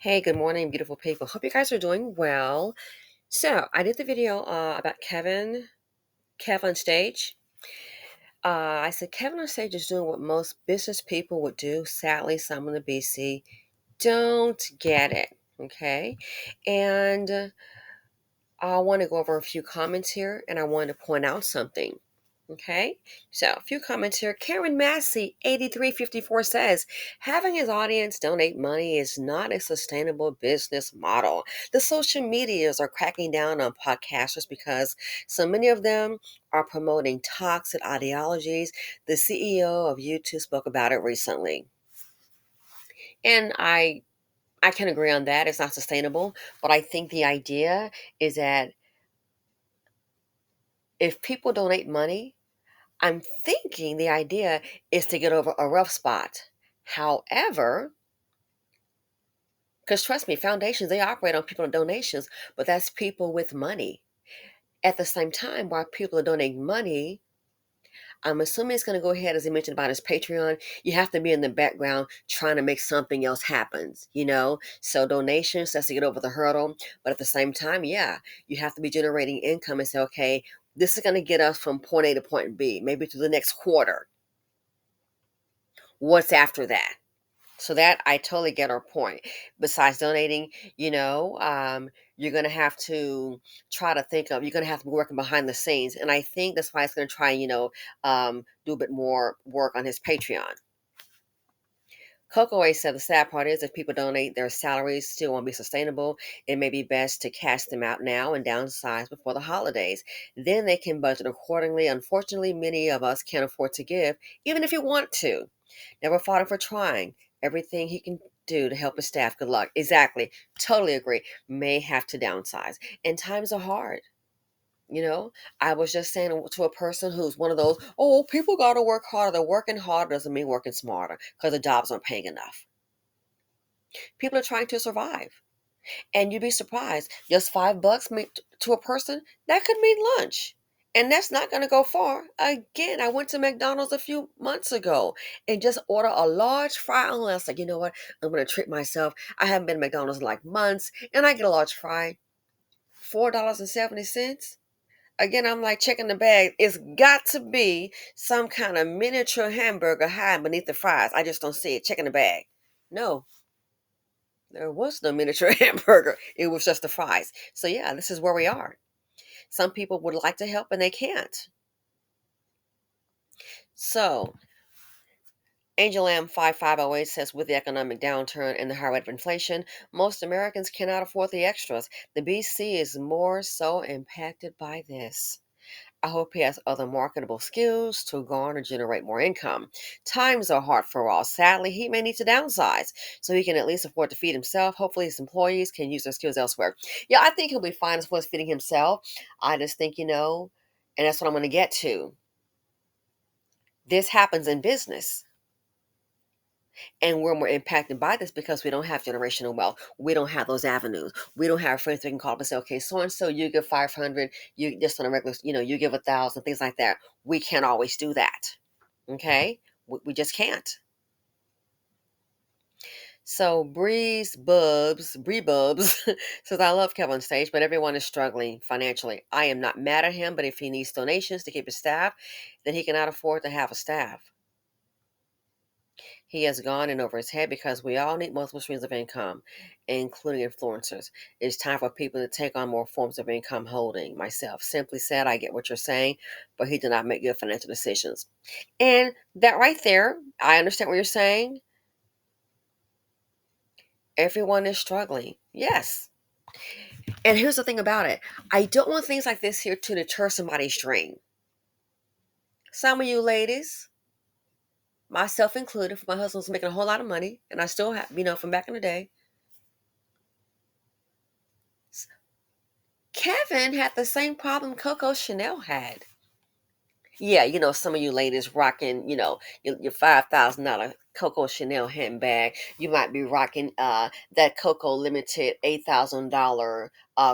Hey, good morning, beautiful people. Hope you guys are doing well. So, I did the video about Kev on stage. I said Kevin on stage is doing what most business people would do. Sadly, some in the BC don't get it. Okay. And I want to go over a few comments here and I want to point out something. Okay, so a few comments here. Karen Massey, 8354 says, having his audience donate money is not a sustainable business model. The social medias are cracking down on podcasters because so many of them are promoting toxic ideologies. The CEO of YouTube spoke about it recently. And I can agree on that. It's not sustainable. But I think the idea is that if people donate money, I'm thinking the idea is to get over a rough spot. However, because trust me, foundations, they operate on people and donations, but that's people with money. At the same time, while people are donating money, I'm assuming it's going to go ahead, as he mentioned about his Patreon. You have to be in the background trying to make something else happen, you know? So donations, that's to get over the hurdle. But at the same time, yeah, you have to be generating income and say, okay, this is going to get us from point A to point B, maybe to the next quarter. What's after that? So that I totally get her point. Besides donating, you're going to have to try to think of, you're going to have to be working behind the scenes. And I think that's why it's going to try, do a bit more work on his Patreon. Coco always said the sad part is if people donate, their salaries still won't be sustainable. It may be best to cash them out now and downsize before the holidays. Then they can budget accordingly. Unfortunately, many of us can't afford to give, even if you want to. Never fought him for trying. Everything he can do to help his staff. Good luck. Exactly. Totally agree. May have to downsize. And times are hard. You know, I was just saying to a person who's one of those, oh, people got to work harder. They're working harder doesn't mean working smarter because the jobs aren't paying enough. People are trying to survive. And you'd be surprised. Just $5 to a person, that could mean lunch. And that's not going to go far. Again, I went to McDonald's a few months ago and just ordered a large fry. And I was like, you know what? I'm going to treat myself. I haven't been to McDonald's in like months. And I get a large fry, $4.70. Again, I'm like checking the bag. It's got to be some kind of miniature hamburger hiding beneath the fries. I just don't see it. Checking the bag. No, there was no miniature hamburger. It was just the fries. So yeah, this is where we are. Some people would like to help and they can't. So Angel M 5508 says with the economic downturn and the high rate of inflation, most Americans cannot afford the extras. The BC is more so impacted by this. I hope he has other marketable skills to garner generate more income. Times are hard for all. Sadly, he may need to downsize so he can at least afford to feed himself. Hopefully, his employees can use their skills elsewhere. Yeah, I think he'll be fine as far as feeding himself. I just think, and that's what I'm going to get to. This happens in business. And we're more impacted by this because we don't have generational wealth. We don't have those avenues. We don't have friends we can call up and say, okay, so and so, you give 500, you just on a regular, you give 1,000, things like that. We can't always do that. Okay, we just can't. So Bree Bubs says, I love Kevin on stage, but everyone is struggling financially. I am not mad at him, but if he needs donations to keep his staff, then he cannot afford to have a staff. He has gone in over his head because we all need multiple streams of income, including influencers. It's time for people to take on more forms of income holding. Myself simply said, I get what you're saying, but he did not make good financial decisions. And that right there, I understand what you're saying. Everyone is struggling. Yes. And here's the thing about it. I don't want things like this here to deter somebody's dream. Some of you ladies, myself included, for my husband's making a whole lot of money, and I still have, from back in the day. Kevin had the same problem Coco Chanel had. Yeah, some of you ladies rocking, your $5,000 Coco Chanel handbag. You might be rocking that Coco Limited $8,000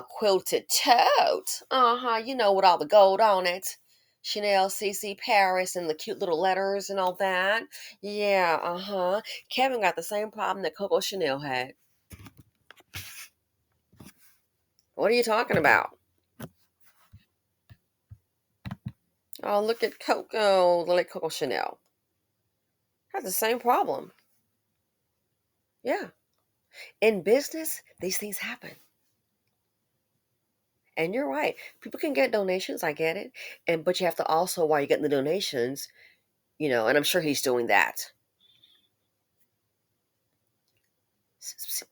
quilted tote. With all the gold on it. Chanel CC Paris and the cute little letters and all that. Yeah, Kevin got the same problem that Coco Chanel had. What are you talking about? Oh, look at Coco, the late Coco Chanel. Has the same problem. Yeah. In business, these things happen. And you're right. People can get donations. I get it. But you have to also, while you're getting the donations, and I'm sure he's doing that.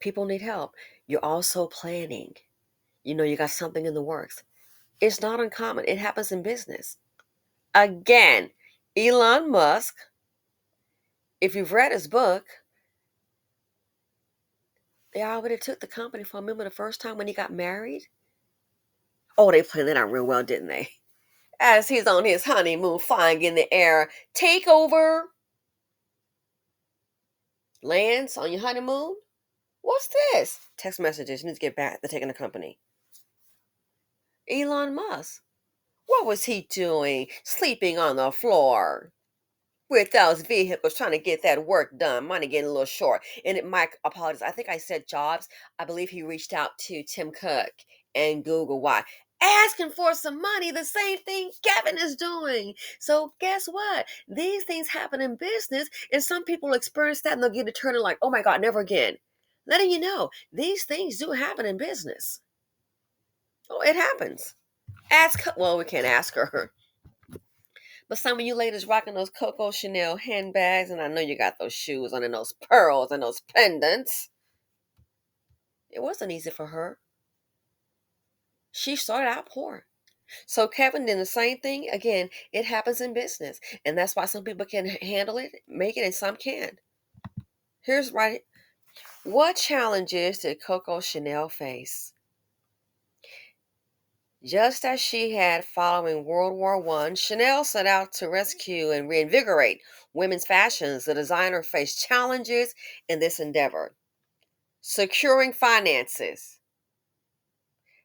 People need help. You're also planning. You got something in the works. It's not uncommon. It happens in business. Again, Elon Musk, if you've read his book, they already took the company from him the first time when he got married. Oh, they planned that out real well, didn't they? As he's on his honeymoon, flying in the air, take over, lands on your honeymoon. What's this? Text messages. You need to get back to taking the company. Elon Musk. What was he doing? Sleeping on the floor with those vehicles trying to get that work done. Money getting a little short. And Mike, apologies. I think I said Jobs. I believe he reached out to Tim Cook and Google. Why? Asking for some money, the same thing Kevin is doing. So guess what? These things happen in business, and some people experience that and they'll get it turned like, oh my God, never again. Letting you know, these things do happen in business. Oh, it happens. Well, we can't ask her. But some of you ladies rocking those Coco Chanel handbags, and I know you got those shoes on and those pearls and those pendants. It wasn't easy for her. She started out poor. So Kevin did the same thing. Again, it happens in business. And that's why some people can handle it, make it, and some can't. Here's right. What challenges did Coco Chanel face? Just as she had following World War I, Chanel set out to rescue and reinvigorate women's fashions. The designer faced challenges in this endeavor. Securing finances,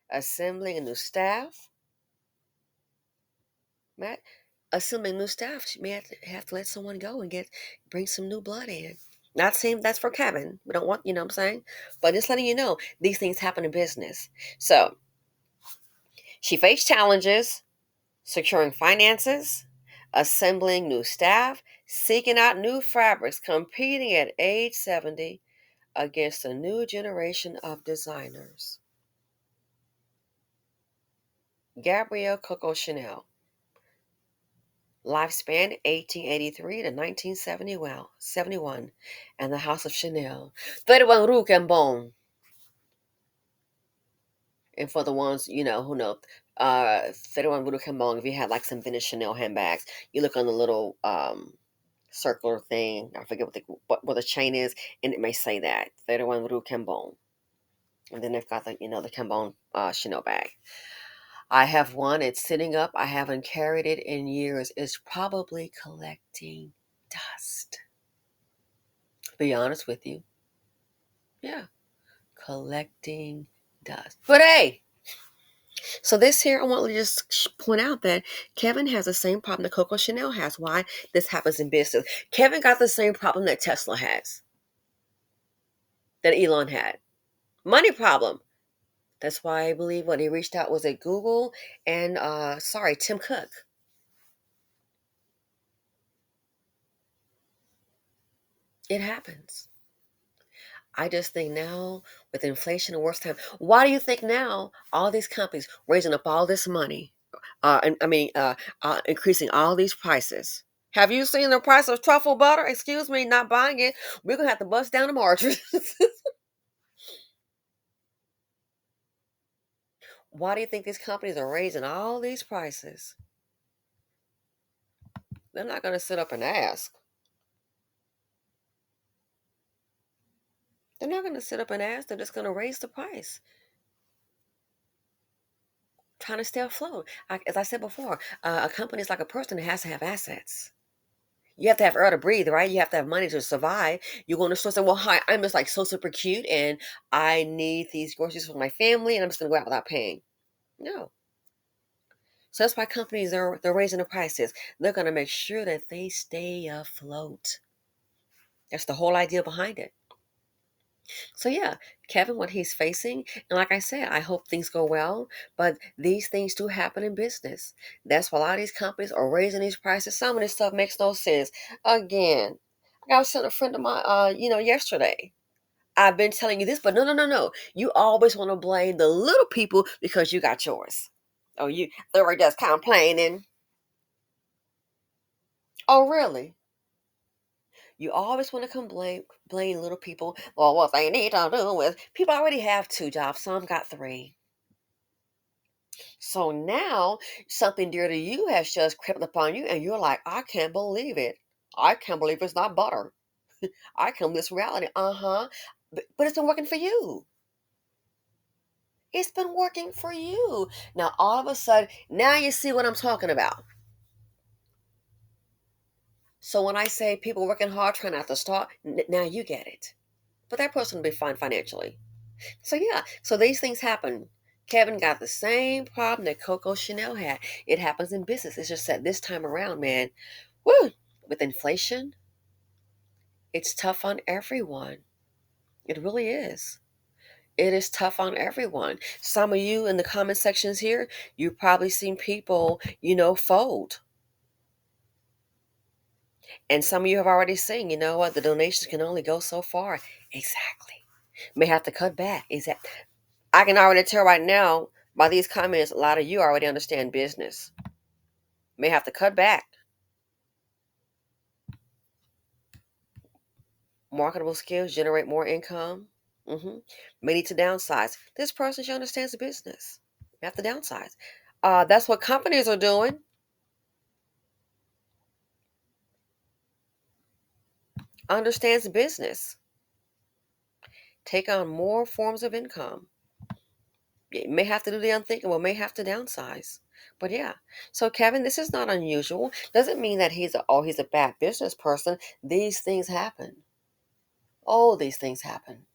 assembling a new staff. Matt, assembling new staff, she may have to let someone go and bring some new blood in. Not saying that's for Kevin. We don't want, what I'm saying? But just letting you know, these things happen in business. So she faced challenges, securing finances, assembling new staff, seeking out new fabrics, competing at age 70 against a new generation of designers. Gabrielle Coco Chanel, lifespan 1883 to 1971, and the House of Chanel, 31 Rue Cambon. And for the ones, who know, 31 Rue Cambon, if you had like some vintage Chanel handbags, you look on the little circular thing. I forget what the chain is, and it may say that 31 Rue Cambon. And then they've got the Cambon Chanel bag. I have one. It's sitting up. I haven't carried it in years. It's probably collecting dust. Be honest with you. Yeah, collecting dust. But hey, so this here, I want to just point out that Kevin has the same problem that Coco Chanel has. Why this happens in business? Kevin got the same problem that Tesla has, that Elon had. Money problem. That's why I believe when he reached out was at Google and Tim Cook. It happens. I just think now with inflation and worse time, why do you think now all these companies raising up all this money? Increasing all these prices. Have you seen the price of truffle butter? Excuse me, not buying it. We're gonna have to bust down the margins. Why do you think these companies are raising all these prices? They're not gonna sit up and ask. They're not gonna sit up and ask. They're just gonna raise the price, trying to stay afloat. As I said before, a company is like a person that has to have assets. You have to have air to breathe, right? You have to have money to survive. You go in the store and say, well, hi, I'm just like so super cute and I need these groceries for my family and I'm just gonna go out without paying. No. So that's why companies they're raising the prices. They're gonna make sure that they stay afloat. That's the whole idea behind it. So yeah, Kevin, what he's facing, and like I said, I hope things go well. But these things do happen in business. That's why a lot of these companies are raising these prices. Some of this stuff makes no sense. Again, I was telling a friend of mine, yesterday. I've been telling you this, but no, no, no, no. You always want to blame the little people because you got yours. Oh, they were just complaining. Oh, really? You always want to blame little people. Well, what they need to do is people already have two jobs. Some got three. So now something dear to you has just crept upon you, and you're like, I can't believe it. I can't believe it's not butter. I can't believe this reality. Uh huh. But it's been working for you. It's been working for you. Now all of a sudden, now you see what I'm talking about. So when I say people working hard, trying not to start, now you get it. But that person will be fine financially. So yeah, so these things happen. Kevin got the same problem that Coco Chanel had. It happens in business. It's just that this time around, man, woo, with inflation, it's tough on everyone. It really is. It is tough on everyone. Some of you in the comment sections here, you've probably seen people, fold. And some of you have already seen, you know what, the donations can only go so far. Exactly. May have to cut back. Exactly. I can already tell right now by these comments, a lot of you already understand business. May have to cut back. Marketable skills generate more income. May need to downsize. This person, she understands the business. May have to downsize. That's what companies are doing. Understands the business. Take on more forms of income. You may have to do the unthinkable, may have to downsize. But yeah. So Kevin, this is not unusual. Doesn't mean that he's a bad business person. These things happen. All these things happen.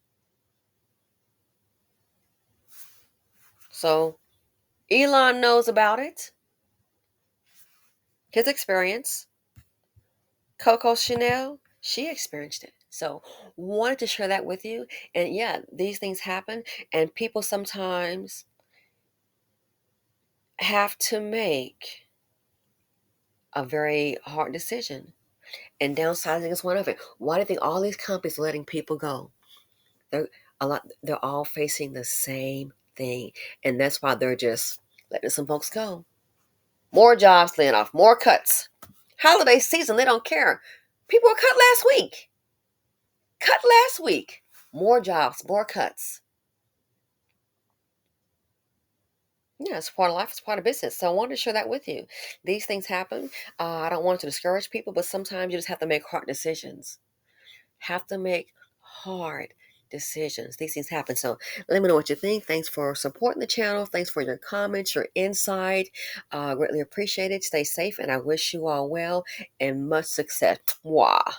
So Elon knows about it. His experience. Coco Chanel, she experienced it. So wanted to share that with you. And yeah, these things happen, and people sometimes have to make a very hard decision. And downsizing is one of it. Why do you think all these companies are letting people go? They're all facing the same thing. And that's why they're just letting some folks go. More jobs laying off, more cuts. Holiday season, they don't care. People were cut last week. Cut last week. More jobs, more cuts. Yeah, it's part of life. It's part of business. So I wanted to share that with you. These things happen. I don't want to discourage people, but sometimes you just have to make hard decisions. Have to make hard decisions. These things happen. So let me know what you think. Thanks for supporting the channel. Thanks for your comments, your insight. Greatly appreciate it. Stay safe, and I wish you all well and much success. Mwah.